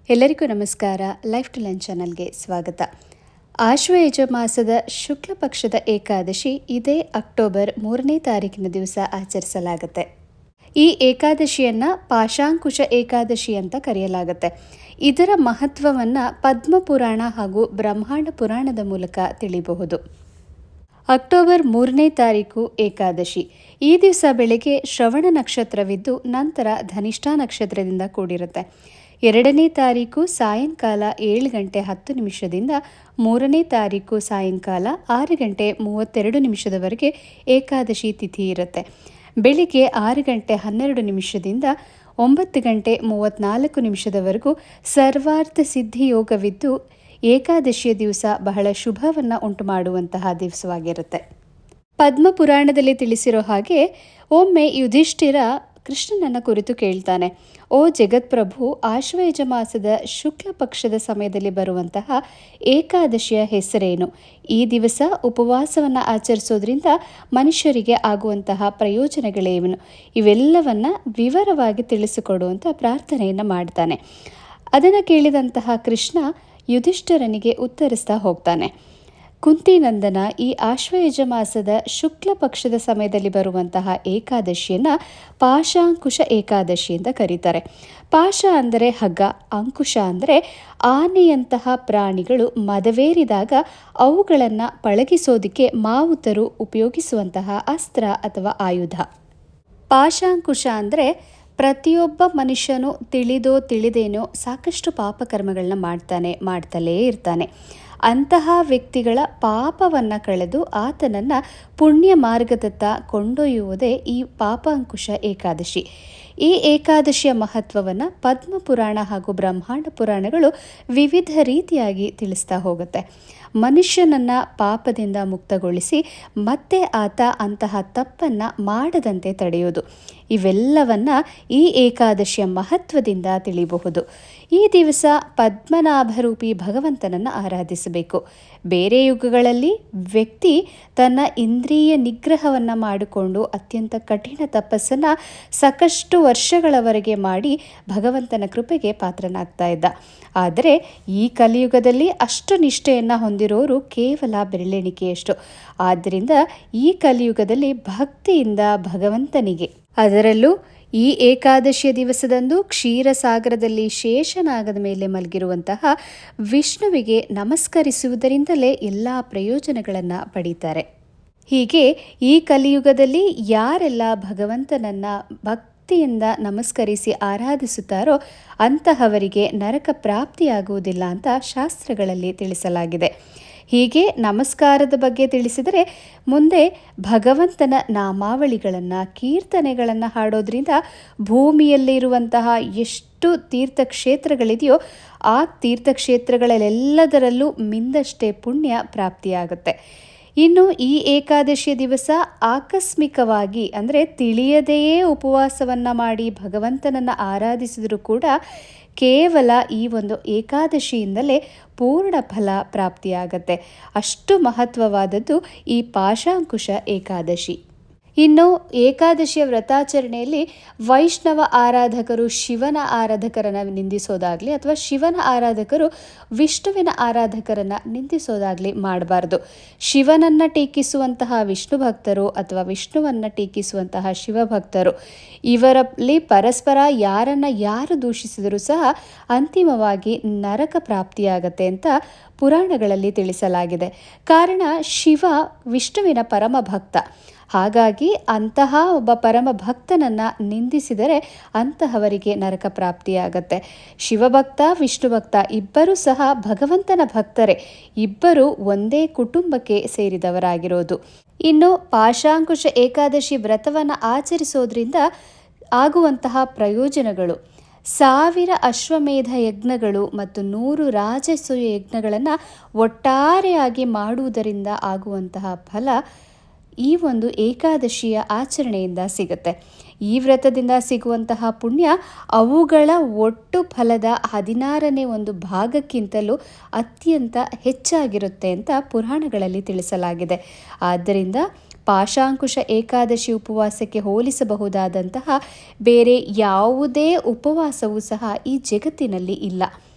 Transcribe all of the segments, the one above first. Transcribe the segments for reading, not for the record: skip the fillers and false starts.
ಎಲ್ಲರಿಗೂ ನಮಸ್ಕಾರ. Life to learn ಚಾನಲ್ಗೆ ಸ್ವಾಗತ. ಆಶ್ವಯುಜ ಮಾಸದ ಶುಕ್ಲ ಪಕ್ಷದ ಏಕಾದಶಿ ಇದೇ ಅಕ್ಟೋಬರ್ 3ನೇ ತಾರೀಕಿನ ದಿವಸ ಆಚರಿಸಲಾಗುತ್ತೆ. ಈ ಏಕಾದಶಿಯನ್ನು ಪಾಶಾಂಕುಶ ಏಕಾದಶಿ ಅಂತ ಕರೆಯಲಾಗುತ್ತೆ. ಇದರ ಮಹತ್ವವನ್ನು ಪದ್ಮಪುರಾಣ ಹಾಗೂ ಬ್ರಹ್ಮಾಂಡ ಪುರಾಣದ ಮೂಲಕ ತಿಳಿಯಬಹುದು. ಅಕ್ಟೋಬರ್ 3ನೇ ತಾರೀಕು ಏಕಾದಶಿ. ಈ ದಿವಸ ಬೆಳಗ್ಗೆ ಶ್ರವಣ ನಕ್ಷತ್ರವಿದ್ದು ನಂತರ ಧನಿಷ್ಠಾ ನಕ್ಷತ್ರದಿಂದ ಕೂಡಿರುತ್ತೆ. 2ನೇ ತಾರೀಕು ಸಾಯಂಕಾಲ 7 ಗಂಟೆ 10 ನಿಮಿಷದಿಂದ 3ನೇ ತಾರೀಕು ಸಾಯಂಕಾಲ 6 ಗಂಟೆ 32 ನಿಮಿಷದವರೆಗೆ ಏಕಾದಶಿ ತಿಥಿ ಇರುತ್ತೆ. ಬೆಳಿಗ್ಗೆ 6 ಗಂಟೆ 12 ನಿಮಿಷದಿಂದ 9 ಗಂಟೆ 34 ನಿಮಿಷದವರೆಗೂ ಸರ್ವಾರ್ಥ ಸಿದ್ಧಿ ಯೋಗವಿದ್ದು ಏಕಾದಶಿಯ ದಿವಸ ಬಹಳ ಶುಭವನ್ನು ಉಂಟು ಮಾಡುವಂತಹ ದಿವಸವಾಗಿರುತ್ತೆ. ಪದ್ಮಪುರಾಣದಲ್ಲಿ ತಿಳಿಸಿರೋ ಹಾಗೆ ಒಮ್ಮೆ ಯುಧಿಷ್ಠಿರ ಕೃಷ್ಣನನ್ನ ಕುರಿತು ಕೇಳ್ತಾನೆ, ಓ ಜಗತ್ಪ್ರಭು, ಆಶ್ವಯುಜ ಮಾಸದ ಶುಕ್ಲ ಪಕ್ಷದ ಸಮಯದಲ್ಲಿ ಬರುವಂತಹ ಏಕಾದಶಿಯ ಹೆಸರೇನು? ಈ ದಿವಸ ಉಪವಾಸವನ್ನು ಆಚರಿಸೋದ್ರಿಂದ ಮನುಷ್ಯರಿಗೆ ಆಗುವಂತಹ ಪ್ರಯೋಜನಗಳೇನು? ಇವೆಲ್ಲವನ್ನ ವಿವರವಾಗಿ ತಿಳಿಸಿಕೊಡುವಂಥ ಪ್ರಾರ್ಥನೆಯನ್ನು ಮಾಡ್ತಾನೆ. ಅದನ್ನು ಕೇಳಿದಂತಹ ಕೃಷ್ಣ ಯುಧಿಷ್ಠಿರನಿಗೆ ಉತ್ತರಿಸ್ತಾ ಹೋಗ್ತಾನೆ, ಕುಂತಿನಂದನ, ಈ ಆಶ್ವಯುಜ ಮಾಸದ ಶುಕ್ಲ ಪಕ್ಷದ ಸಮಯದಲ್ಲಿ ಬರುವಂತಹ ಏಕಾದಶಿಯನ್ನು ಪಾಶಾಂಕುಶ ಏಕಾದಶಿ ಅಂತ ಕರೀತಾರೆ. ಪಾಶ ಅಂದರೆ ಹಗ್ಗ, ಅಂಕುಶ ಅಂದರೆ ಆನೆಯಂತಹ ಪ್ರಾಣಿಗಳು ಮದವೇರಿದಾಗ ಅವುಗಳನ್ನು ಪಳಗಿಸೋದಕ್ಕೆ ಮಾವುತರು ಉಪಯೋಗಿಸುವಂತಹ ಅಸ್ತ್ರ ಅಥವಾ ಆಯುಧ. ಪಾಶಾಂಕುಶ ಅಂದರೆ ಪ್ರತಿಯೊಬ್ಬ ಮನುಷ್ಯನು ತಿಳಿದೋ ತಿಳಿದೇನೋ ಸಾಕಷ್ಟು ಪಾಪಕರ್ಮಗಳನ್ನ ಮಾಡ್ತಲೇ ಇರ್ತಾನೆ. ಅಂತಹ ವ್ಯಕ್ತಿಗಳ ಪಾಪವನ್ನು ಕಳೆದು ಆತನನ್ನು ಪುಣ್ಯ ಮಾರ್ಗದತ್ತ ಕೊಂಡೊಯ್ಯುವುದೇ ಈ ಪಾಪಾಂಕುಶ ಏಕಾದಶಿ. ಈ ಏಕಾದಶಿಯ ಮಹತ್ವವನ್ನು ಪದ್ಮಪುರಾಣ ಹಾಗೂ ಬ್ರಹ್ಮಾಂಡ ಪುರಾಣಗಳು ವಿವಿಧ ರೀತಿಯಾಗಿ ತಿಳಿಸ್ತಾ ಹೋಗುತ್ತೆ. ಮನುಷ್ಯನನ್ನು ಪಾಪದಿಂದ ಮುಕ್ತಗೊಳಿಸಿ ಮತ್ತೆ ಆತ ಅಂತಹ ತಪ್ಪನ್ನು ಮಾಡದಂತೆ ತಡೆಯೋದು, ಇವೆಲ್ಲವನ್ನ ಈ ಏಕಾದಶಿಯ ಮಹತ್ವದಿಂದ ತಿಳಿಯಬಹುದು. ಈ ದಿವಸ ಪದ್ಮನಾಭರೂಪಿ ಭಗವಂತನನ್ನು ಆರಾಧಿಸಬೇಕು. ಬೇರೆ ಯುಗಗಳಲ್ಲಿ ವ್ಯಕ್ತಿ ತನ್ನ ಇಂದ್ರಿಯ ನಿಗ್ರಹವನ್ನು ಮಾಡಿಕೊಂಡು ಅತ್ಯಂತ ಕಠಿಣ ತಪಸ್ಸನ್ನು ಸಾಕಷ್ಟು ವರ್ಷಗಳವರೆಗೆ ಮಾಡಿ ಭಗವಂತನ ಕೃಪೆಗೆ ಪಾತ್ರನಾಗ್ತಾ ಇದ್ದ. ಆದರೆ ಈ ಕಲಿಯುಗದಲ್ಲಿ ಅಷ್ಟು ನಿಷ್ಠೆಯನ್ನು ಹೊಂದಿರೋರು ಕೇವಲ ಬೆರಳೆಣಿಕೆಯಷ್ಟು. ಆದ್ದರಿಂದ ಈ ಕಲಿಯುಗದಲ್ಲಿ ಭಕ್ತಿಯಿಂದ ಭಗವಂತನಿಗೆ, ಅದರಲ್ಲೂ ಈ ಏಕಾದಶಿಯ ದಿವಸದಂದು ಕ್ಷೀರಸಾಗರದಲ್ಲಿ ಶೇಷನಾಗದ ಮೇಲೆ ಮಲಗಿರುವಂತಹ ವಿಷ್ಣುವಿಗೆ ನಮಸ್ಕರಿಸುವುದರಿಂದಲೇ ಎಲ್ಲ ಪ್ರಯೋಜನಗಳನ್ನು ಪಡೀತಾರೆ. ಹೀಗೆ ಈ ಕಲಿಯುಗದಲ್ಲಿ ಯಾರೆಲ್ಲ ಭಗವಂತನನ್ನು ಭಕ್ತಿಯಿಂದ ನಮಸ್ಕರಿಸಿ ಆರಾಧಿಸುತ್ತಾರೋ ಅಂತಹವರಿಗೆ ನರಕ ಪ್ರಾಪ್ತಿಯಾಗುವುದಿಲ್ಲ ಅಂತ ಶಾಸ್ತ್ರಗಳಲ್ಲಿ ತಿಳಿಸಲಾಗಿದೆ. ಹೀಗೆ ನಮಸ್ಕಾರದ ಬಗ್ಗೆ ತಿಳಿಸಿದರೆ ಮುಂದೆ ಭಗವಂತನ ನಾಮಾವಳಿಗಳನ್ನು, ಕೀರ್ತನೆಗಳನ್ನು ಹಾಡೋದ್ರಿಂದ ಭೂಮಿಯಲ್ಲಿರುವಂತಹ ಎಷ್ಟು ತೀರ್ಥಕ್ಷೇತ್ರಗಳಿದೆಯೋ ಆ ತೀರ್ಥಕ್ಷೇತ್ರಗಳೆಲ್ಲದರಲ್ಲೂ ಮಿಂದಷ್ಟೇ ಪುಣ್ಯ ಪ್ರಾಪ್ತಿಯಾಗುತ್ತೆ. ಇನ್ನು ಈ ಏಕಾದಶಿಯ ದಿವಸ ಆಕಸ್ಮಿಕವಾಗಿ ಅಂದರೆ ತಿಳಿಯದೆಯೇ ಉಪವಾಸವನ್ನು ಮಾಡಿ ಭಗವಂತನನ್ನು ಆರಾಧಿಸಿದರೂ ಕೂಡ ಕೇವಲ ಈ ಒಂದು ಏಕಾದಶಿಯಿಂದಲೇ ಪೂರ್ಣ ಫಲ ಪ್ರಾಪ್ತಿಯಾಗತ್ತೆ. ಅಷ್ಟು ಮಹತ್ವವಾದದ್ದು ಈ ಪಾಶಾಂಕುಶ ಏಕಾದಶಿ. ಇನ್ನು ಏಕಾದಶಿಯ ವ್ರತಾಚರಣೆಯಲ್ಲಿ ವೈಷ್ಣವ ಆರಾಧಕರು ಶಿವನ ಆರಾಧಕರನ್ನು ನಿಂದಿಸೋದಾಗಲಿ ಅಥವಾ ಶಿವನ ಆರಾಧಕರು ವಿಷ್ಣುವಿನ ಆರಾಧಕರನ್ನು ನಿಂದಿಸೋದಾಗಲಿ ಮಾಡಬಾರ್ದು. ಶಿವನನ್ನು ಟೀಕಿಸುವಂತಹ ವಿಷ್ಣು ಭಕ್ತರು ಅಥವಾ ವಿಷ್ಣುವನ್ನು ಟೀಕಿಸುವಂತಹ ಶಿವಭಕ್ತರು ಇವರಲ್ಲಿ ಪರಸ್ಪರ ಯಾರು ದೂಷಿಸಿದರೂ ಸಹ ಅಂತಿಮವಾಗಿ ನರಕ ಪ್ರಾಪ್ತಿಯಾಗತ್ತೆ ಅಂತ ಪುರಾಣಗಳಲ್ಲಿ ತಿಳಿಸಲಾಗಿದೆ. ಕಾರಣ ಶಿವ ವಿಷ್ಣುವಿನ ಪರಮ ಭಕ್ತ. ಹಾಗಾಗಿ ಅಂತಹ ಒಬ್ಬ ಪರಮ ಭಕ್ತನನ್ನು ನಿಂದಿಸಿದರೆ ಅಂತಹವರಿಗೆ ನರಕ ಪ್ರಾಪ್ತಿಯಾಗತ್ತೆ. ಶಿವಭಕ್ತ ವಿಷ್ಣು ಭಕ್ತ ಇಬ್ಬರೂ ಸಹ ಭಗವಂತನ ಭಕ್ತರೇ, ಇಬ್ಬರು ಒಂದೇ ಕುಟುಂಬಕ್ಕೆ ಸೇರಿದವರಾಗಿರೋದು. ಇನ್ನು ಪಾಶಾಂಕುಶ ಏಕಾದಶಿ ವ್ರತವನ್ನು ಆಚರಿಸೋದ್ರಿಂದ ಆಗುವಂತಹ ಪ್ರಯೋಜನಗಳು: 1000 ಅಶ್ವಮೇಧ ಯಜ್ಞಗಳು ಮತ್ತು 100 ರಾಜಸೂಯ ಯಜ್ಞಗಳನ್ನು ಒಟ್ಟಾರೆಯಾಗಿ ಮಾಡುವುದರಿಂದ ಆಗುವಂತಹ ಫಲ ಈ ಒಂದು ಏಕಾದಶಿಯ ಆಚರಣೆಯಿಂದ ಸಿಗುತ್ತೆ. ಈ ವ್ರತದಿಂದ ಸಿಗುವಂತಹ ಪುಣ್ಯ ಅವುಗಳ ಒಟ್ಟು ಫಲದ 16ನೇ ಒಂದು ಭಾಗಕ್ಕಿಂತಲೂ ಅತ್ಯಂತ ಹೆಚ್ಚಾಗಿರುತ್ತೆ ಅಂತ ಪುರಾಣಗಳಲ್ಲಿ ತಿಳಿಸಲಾಗಿದೆ. ಆದ್ದರಿಂದ ಪಾಶಾಂಕುಶ ಏಕಾದಶಿ ಉಪವಾಸಕ್ಕೆ ಹೋಲಿಸಬಹುದಾದಂತಹ ಬೇರೆ ಯಾವುದೇ ಉಪವಾಸವೂ ಸಹ ಈ ಜಗತ್ತಿನಲ್ಲಿ ಇಲ್ಲ.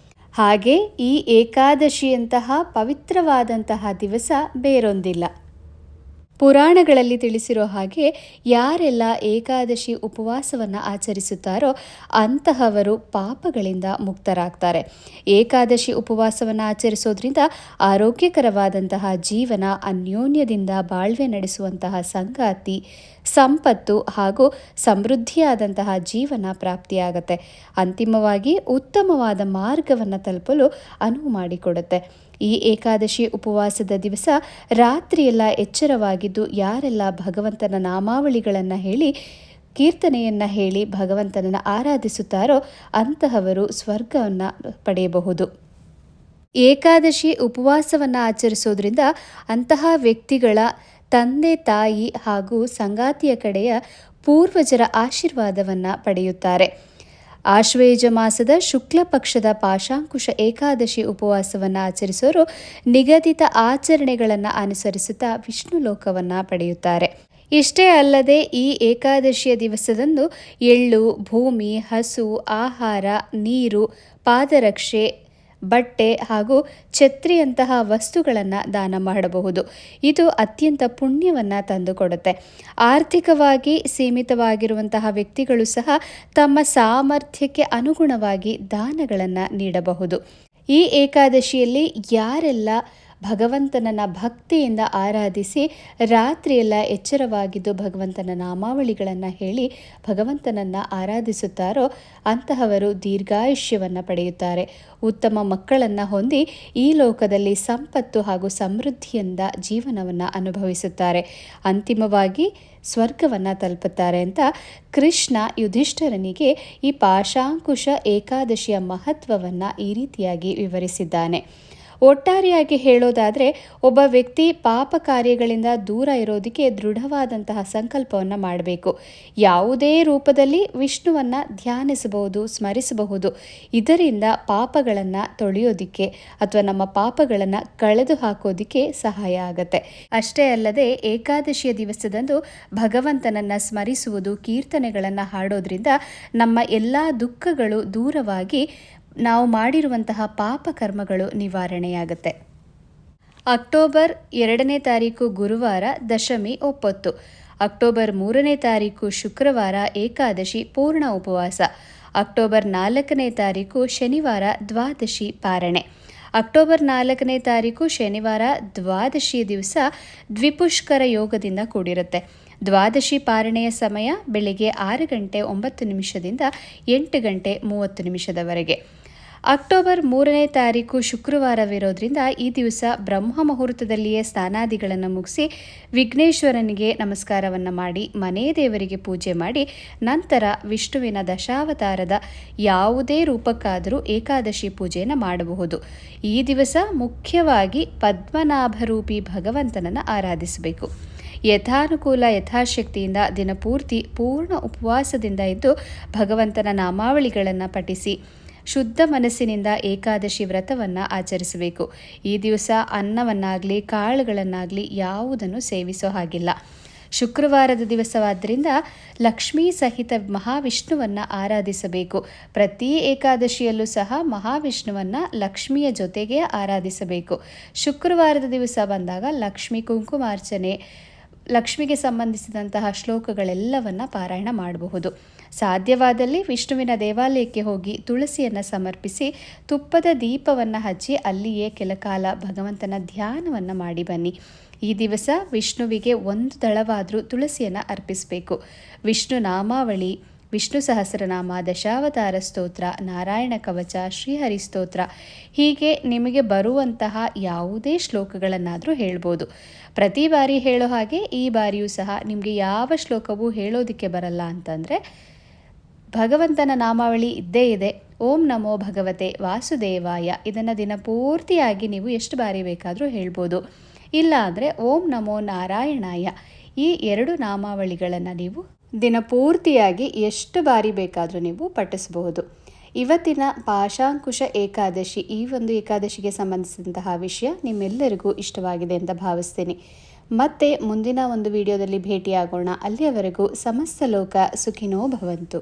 ಹಾಗೆ ಈ ಏಕಾದಶಿಯಂತಹ ಪವಿತ್ರವಾದಂತಹ ದಿವಸ ಬೇರೊಂದಿಲ್ಲ. ಪುರಾಣಗಳಲ್ಲಿ ತಿಳಿಸಿರೋ ಹಾಗೆ ಯಾರೆಲ್ಲ ಏಕಾದಶಿ ಉಪವಾಸವನ್ನು ಆಚರಿಸುತ್ತಾರೋ ಅಂತಹವರು ಪಾಪಗಳಿಂದ ಮುಕ್ತರಾಗ್ತಾರೆ. ಏಕಾದಶಿ ಉಪವಾಸವನ್ನು ಆಚರಿಸೋದ್ರಿಂದ ಆರೋಗ್ಯಕರವಾದಂತಹ ಜೀವನ, ಅನ್ಯೋನ್ಯದಿಂದ ಬಾಳ್ವೆ ನಡೆಸುವಂತಹ ಸಂಗಾತಿ, ಸಂಪತ್ತು ಹಾಗೂ ಸಮೃದ್ಧಿಯಾದಂತಹ ಜೀವನ ಪ್ರಾಪ್ತಿಯಾಗತ್ತೆ. ಅಂತಿಮವಾಗಿ ಉತ್ತಮವಾದ ಮಾರ್ಗವನ್ನು ತಲುಪಲು ಅನುವು ಮಾಡಿಕೊಡುತ್ತೆ. ಈ ಏಕಾದಶಿ ಉಪವಾಸದ ದಿವಸ ರಾತ್ರಿಯೆಲ್ಲ ಎಚ್ಚರವಾಗಿದ್ದು ಯಾರೆಲ್ಲ ಭಗವಂತನ ನಾಮಾವಳಿಗಳನ್ನು ಹೇಳಿ, ಕೀರ್ತನೆಯನ್ನು ಹೇಳಿ ಭಗವಂತನನ್ನು ಆರಾಧಿಸುತ್ತಾರೋ ಅಂತಹವರು ಸ್ವರ್ಗವನ್ನು ಪಡೆಯಬಹುದು. ಏಕಾದಶಿ ಉಪವಾಸವನ್ನು ಆಚರಿಸೋದ್ರಿಂದ ಅಂತಹ ವ್ಯಕ್ತಿಗಳ ತಂದೆ ತಾಯಿ ಹಾಗೂ ಸಂಗಾತಿಯ ಕಡೆಯ ಪೂರ್ವಜರ ಆಶೀರ್ವಾದವನ್ನು ಪಡೆಯುತ್ತಾರೆ. ಆಶ್ವೇಜ ಮಾಸದ ಶುಕ್ಲ ಪಕ್ಷದ ಪಾಶಾಂಕುಶ ಏಕಾದಶಿ ಉಪವಾಸವನ್ನು ಆಚರಿಸೋರು ನಿಗದಿತ ಆಚರಣೆಗಳನ್ನು ಅನುಸರಿಸುತ್ತಾ ವಿಷ್ಣು ಲೋಕವನ್ನು ಪಡೆಯುತ್ತಾರೆ. ಇಷ್ಟೇ ಅಲ್ಲದೆ ಈ ಏಕಾದಶಿಯ ದಿವಸದಂದು ಎಳ್ಳು, ಭೂಮಿ, ಹಸು, ಆಹಾರ, ನೀರು, ಪಾದರಕ್ಷೆ, ಬಟ್ಟೆ ಹಾಗೂ ಛತ್ರಿಯಂತಹ ವಸ್ತುಗಳನ್ನು ದಾನ ಮಾಡಬಹುದು. ಇದು ಅತ್ಯಂತ ಪುಣ್ಯವನ್ನು ತಂದುಕೊಡುತ್ತೆ. ಆರ್ಥಿಕವಾಗಿ ಸೀಮಿತವಾಗಿರುವಂತಹ ವ್ಯಕ್ತಿಗಳು ಸಹ ತಮ್ಮ ಸಾಮರ್ಥ್ಯಕ್ಕೆ ಅನುಗುಣವಾಗಿ ದಾನಗಳನ್ನು ನೀಡಬಹುದು. ಈ ಏಕಾದಶಿಯಲ್ಲಿ ಯಾರೆಲ್ಲ ಭಗವಂತನನ್ನು ಭಕ್ತಿಯಿಂದ ಆರಾಧಿಸಿ ರಾತ್ರಿಯೆಲ್ಲ ಎಚ್ಚರವಾಗಿದ್ದು ಭಗವಂತನ ನಾಮಾವಳಿಗಳನ್ನು ಹೇಳಿ ಭಗವಂತನನ್ನು ಆರಾಧಿಸುತ್ತಾರೋ ಅಂತಹವರು ದೀರ್ಘಾಯುಷ್ಯವನ್ನು ಪಡೆಯುತ್ತಾರೆ. ಉತ್ತಮ ಮಕ್ಕಳನ್ನು ಹೊಂದಿ ಈ ಲೋಕದಲ್ಲಿ ಸಂಪತ್ತು ಹಾಗೂ ಸಮೃದ್ಧಿಯಿಂದ ಜೀವನವನ್ನು ಅನುಭವಿಸುತ್ತಾರೆ. ಅಂತಿಮವಾಗಿ ಸ್ವರ್ಗವನ್ನು ತಲುಪುತ್ತಾರೆ ಅಂತ ಕೃಷ್ಣ ಯುಧಿಷ್ಠಿರನಿಗೆ ಈ ಪಾಶಾಂಕುಶ ಏಕಾದಶಿಯ ಮಹತ್ವವನ್ನು ಈ ರೀತಿಯಾಗಿ ವಿವರಿಸಿದ್ದಾನೆ. ಒಟ್ಟಾರೆಯಾಗಿ ಹೇಳೋದಾದರೆ ಒಬ್ಬ ವ್ಯಕ್ತಿ ಪಾಪ ಕಾರ್ಯಗಳಿಂದ ದೂರ ಇರೋದಕ್ಕೆ ದೃಢವಾದಂತಹ ಸಂಕಲ್ಪವನ್ನು ಮಾಡಬೇಕು. ಯಾವುದೇ ರೂಪದಲ್ಲಿ ವಿಷ್ಣುವನ್ನು ಧ್ಯಾನಿಸಬಹುದು, ಸ್ಮರಿಸಬಹುದು. ಇದರಿಂದ ಪಾಪಗಳನ್ನು ತೊಳೆಯೋದಿಕ್ಕೆ ಅಥವಾ ನಮ್ಮ ಪಾಪಗಳನ್ನು ಕಳೆದು ಹಾಕೋದಿಕ್ಕೆ ಸಹಾಯ ಆಗುತ್ತೆ. ಅಷ್ಟೇ ಅಲ್ಲದೆ ಏಕಾದಶಿಯ ದಿವಸದಂದು ಭಗವಂತನನ್ನು ಸ್ಮರಿಸುವುದು, ಕೀರ್ತನೆಗಳನ್ನು ಹಾಡೋದ್ರಿಂದ ನಮ್ಮ ಎಲ್ಲ ದುಃಖಗಳು ದೂರವಾಗಿ ನಾವು ಮಾಡಿರುವಂತಹ ಪಾಪ ಕರ್ಮಗಳು ನಿವಾರಣೆಯಾಗುತ್ತೆ. ಅಕ್ಟೋಬರ್ 2ನೇ ತಾರೀಕು ಗುರುವಾರ ದಶಮಿ ಒಪ್ಪತ್ತು. ಅಕ್ಟೋಬರ್ 3ನೇ ತಾರೀಕು ಶುಕ್ರವಾರ ಏಕಾದಶಿ ಪೂರ್ಣ ಉಪವಾಸ. ಅಕ್ಟೋಬರ್ 4ನೇ ತಾರೀಕು ಶನಿವಾರ ದ್ವಾದಶಿ ಪಾರಣೆ. ಅಕ್ಟೋಬರ್ 4ನೇ ತಾರೀಕು ಶನಿವಾರ ದ್ವಾದಶಿಯ ದಿವಸ ದ್ವಿಪುಷ್ಕರ ಯೋಗದಿಂದ ಕೂಡಿರುತ್ತೆ. ದ್ವಾದಶಿ ಪಾರಣೆಯ ಸಮಯ ಬೆಳಿಗ್ಗೆ 6 ಗಂಟೆ 9 ನಿಮಿಷದಿಂದ 8 ಗಂಟೆ 30 ನಿಮಿಷದವರೆಗೆ. ಅಕ್ಟೋಬರ್ 3ನೇ ತಾರೀಕು ಶುಕ್ರವಾರವಿರೋದ್ರಿಂದ ಈ ದಿವಸ ಬ್ರಹ್ಮ ಮುಹೂರ್ತದಲ್ಲಿಯೇ ಸ್ನಾನಾದಿಗಳನ್ನು ಮುಗಿಸಿ ವಿಘ್ನೇಶ್ವರನಿಗೆ ನಮಸ್ಕಾರವನ್ನು ಮಾಡಿ ಮನೆ ದೇವರಿಗೆ ಪೂಜೆ ಮಾಡಿ ನಂತರ ವಿಷ್ಣುವಿನ ದಶಾವತಾರದ ಯಾವುದೇ ರೂಪಕ್ಕಾದರೂ ಏಕಾದಶಿ ಪೂಜೆಯನ್ನು ಮಾಡಬಹುದು. ಈ ದಿವಸ ಮುಖ್ಯವಾಗಿ ಪದ್ಮನಾಭರೂಪಿ ಭಗವಂತನನ್ನು ಆರಾಧಿಸಬೇಕು. ಯಥಾನುಕೂಲ ಯಥಾಶಕ್ತಿಯಿಂದ ದಿನಪೂರ್ತಿ ಪೂರ್ಣ ಉಪವಾಸದಿಂದ ಇದ್ದು ಭಗವಂತನ ನಾಮಾವಳಿಗಳನ್ನು ಪಠಿಸಿ ಶುದ್ಧ ಮನಸ್ಸಿನಿಂದ ಏಕಾದಶಿ ವ್ರತವನ್ನು ಆಚರಿಸಬೇಕು. ಈ ದಿವಸ ಅನ್ನವನ್ನಾಗಲಿ ಕಾಳುಗಳನ್ನಾಗಲಿ ಯಾವುದನ್ನು ಸೇವಿಸೋ ಹಾಗಿಲ್ಲ. ಶುಕ್ರವಾರದ ದಿವಸವಾದ್ದರಿಂದ ಲಕ್ಷ್ಮೀ ಸಹಿತ ಮಹಾವಿಷ್ಣುವನ್ನು ಆರಾಧಿಸಬೇಕು. ಪ್ರತಿ ಏಕಾದಶಿಯಲ್ಲೂ ಸಹ ಮಹಾವಿಷ್ಣುವನ್ನು ಲಕ್ಷ್ಮಿಯ ಜೊತೆಗೆ ಆರಾಧಿಸಬೇಕು. ಶುಕ್ರವಾರದ ದಿವಸ ಬಂದಾಗ ಲಕ್ಷ್ಮೀ ಕುಂಕುಮಾರ್ಚನೆ, ಲಕ್ಷ್ಮಿಗೆ ಸಂಬಂಧಿಸಿದಂತಹ ಶ್ಲೋಕಗಳೆಲ್ಲವನ್ನು ಪಾರಾಯಣ ಮಾಡಬಹುದು. ಸಾಧ್ಯವಾದಲ್ಲಿ ವಿಷ್ಣುವಿನ ದೇವಾಲಯಕ್ಕೆ ಹೋಗಿ ತುಳಸಿಯನ್ನು ಸಮರ್ಪಿಸಿ ತುಪ್ಪದ ದೀಪವನ್ನು ಹಚ್ಚಿ ಅಲ್ಲಿಯೇ ಕೆಲಕಾಲ ಭಗವಂತನ ಧ್ಯಾನವನ್ನು ಮಾಡಿ ಬನ್ನಿ. ಈ ದಿವಸ ವಿಷ್ಣುವಿಗೆ ಒಂದು ದಳವಾದರೂ ತುಳಸಿಯನ್ನು ಅರ್ಪಿಸಬೇಕು. ವಿಷ್ಣು ನಾಮಾವಳಿ, ವಿಷ್ಣು ಸಹಸ್ರನಾಮ, ದಶಾವತಾರ ಸ್ತೋತ್ರ, ನಾರಾಯಣ ಕವಚ, ಶ್ರೀಹರಿ ಸ್ತೋತ್ರ ಹೀಗೆ ನಿಮಗೆ ಬರುವಂತಹ ಯಾವುದೇ ಶ್ಲೋಕಗಳನ್ನಾದರೂ ಹೇಳ್ಬೋದು. ಪ್ರತಿ ಬಾರಿ ಹೇಳೋ ಹಾಗೆ ಈ ಬಾರಿಯೂ ಸಹ ನಿಮಗೆ ಯಾವ ಶ್ಲೋಕವೂ ಹೇಳೋದಕ್ಕೆ ಬರಲ್ಲ ಅಂತಂದರೆ ಭಗವಂತನ ನಾಮಾವಳಿ ಇದ್ದೇ ಇದೆ. ಓಂ ನಮೋ ಭಗವತೆ ವಾಸುದೇವಾಯ ಇದನ್ನು ದಿನಪೂರ್ತಿಯಾಗಿ ನೀವು ಎಷ್ಟು ಬಾರಿ ಬೇಕಾದರೂ ಹೇಳ್ಬೋದು. ಇಲ್ಲ ಅಂದರೆ ಓಂ ನಮೋ ನಾರಾಯಣಾಯ ಈ 2 ನಾಮಾವಳಿಗಳನ್ನು ನೀವು ದಿನಪೂರ್ತಿಯಾಗಿ ಎಷ್ಟು ಬಾರಿ ಬೇಕಾದರೂ ನೀವು ಪಠಿಸಬಹುದು. ಇವತ್ತಿನ ಪಾಶಾಂಕುಶ ಏಕಾದಶಿ, ಈ ಒಂದು ಏಕಾದಶಿಗೆ ಸಂಬಂಧಿಸಿದಂತಹ ವಿಷಯ ನಿಮ್ಮೆಲ್ಲರಿಗೂ ಇಷ್ಟವಾಗಿದೆ ಅಂತ ಭಾವಿಸ್ತೀನಿ. ಮತ್ತೆ ಮುಂದಿನ ಒಂದು ವಿಡಿಯೋದಲ್ಲಿ ಭೇಟಿಯಾಗೋಣ. ಅಲ್ಲಿಯವರೆಗೂ ಸಮಸ್ತ ಲೋಕ ಸುಖಿನೋ ಭವಂತು.